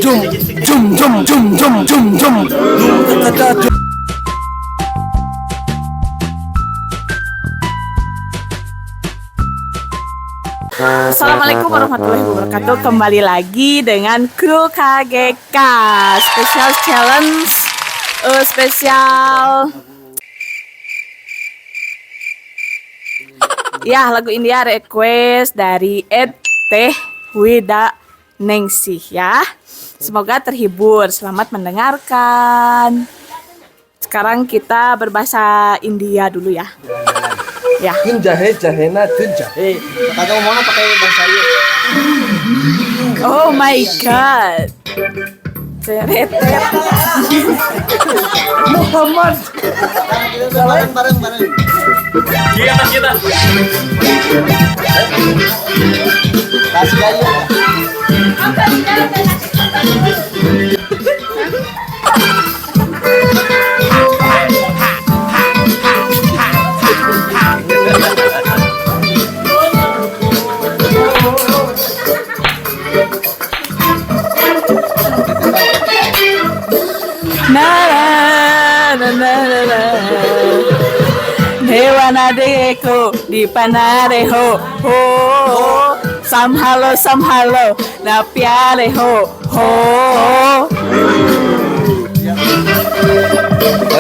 jum jum jum jum jum jum jum jum. Assalamualaikum warahmatullahi wabarakatuh. Kembali lagi dengan kru KGK Special Challenge, spesial ya, lagu India request dari Ed Teh Wida Ningsih ya. Semoga terhibur, selamat mendengarkan. Sekarang kita berbahasa India dulu ya. Ya. Tun jahe jahena tun jahe. Kagak ngomongnya pakai bahasa Indo. Oh my god. Ceret. Muhammad. Bareng. Kita. Kasih aja. Dewana deko di panare ho samhalo na pyare ho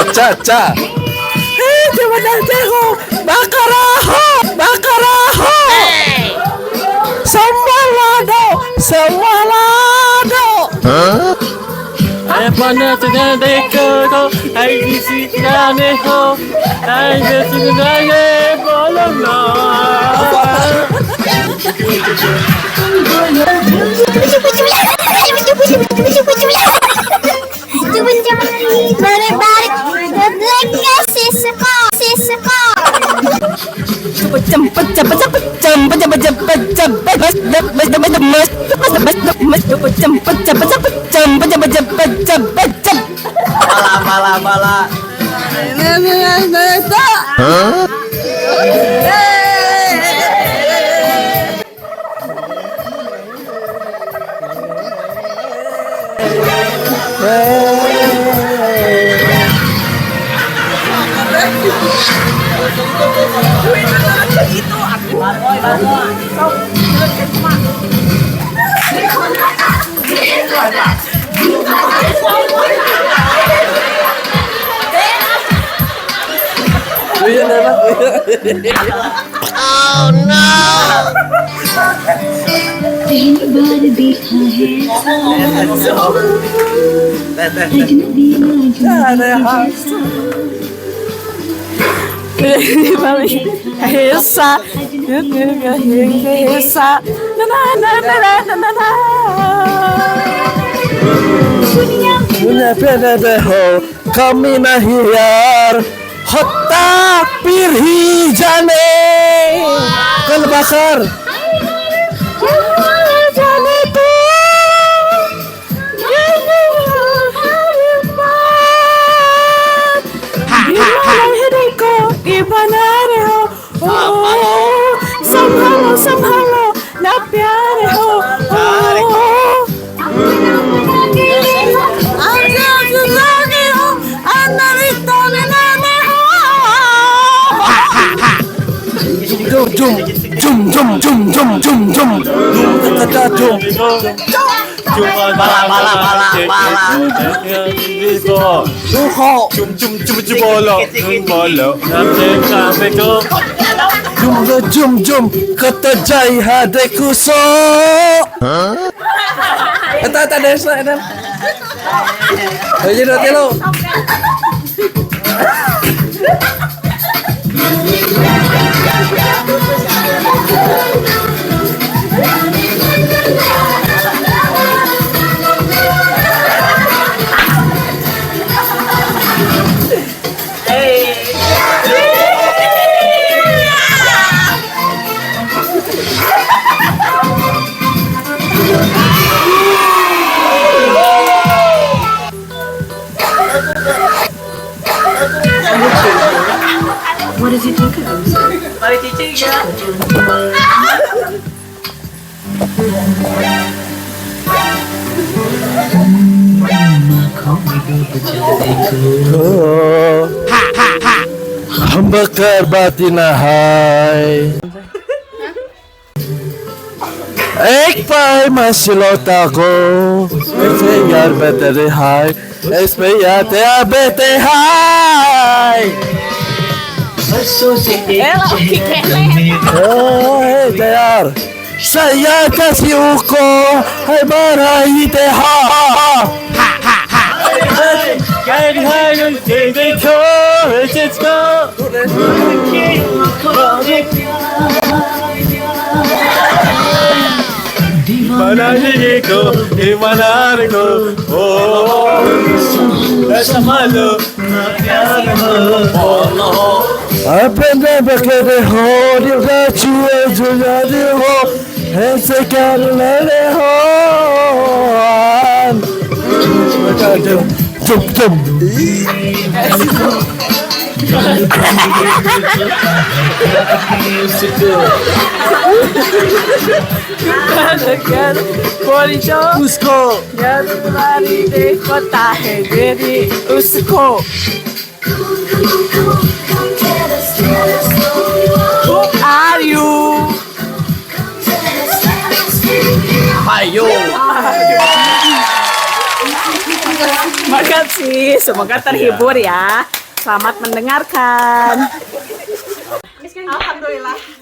Acha. Dewana deko bakaraho samwalado. Pana tidak dekor, hai di sini ho, hai di sini bolong no. Bala. Oh no! पहली बार देखा है अजनबी Punya pede beho kami nahiyar hotta pirhi jane kal bakar jane tu samhalo na pyare ho jum kata jum. Bala. Jum kata jai hadeku so. Eta desa eta. Ayo roti lo. What does he think of? Mari cicing ya. Membakar batin hai. Ik bij mijn silotaco, ik jaar beter de hai, ik ben ja te beter hai. Ela, o que quer, né? Oh, jaar, saya kasih uko, hai marahi te ha. Kaya di hayon, kaya ko, let's go. Di mana ko, oh, nasa malo, Aprende a beber de ho, de gato e de ho, esse cara de ho. Jump, jump. Quero Corinthians, Cusco. quero lari de kota hai meri usko. Who are you? Ayo. Makasih, semoga terhibur ya. Selamat mendengarkan. Alhamdulillah.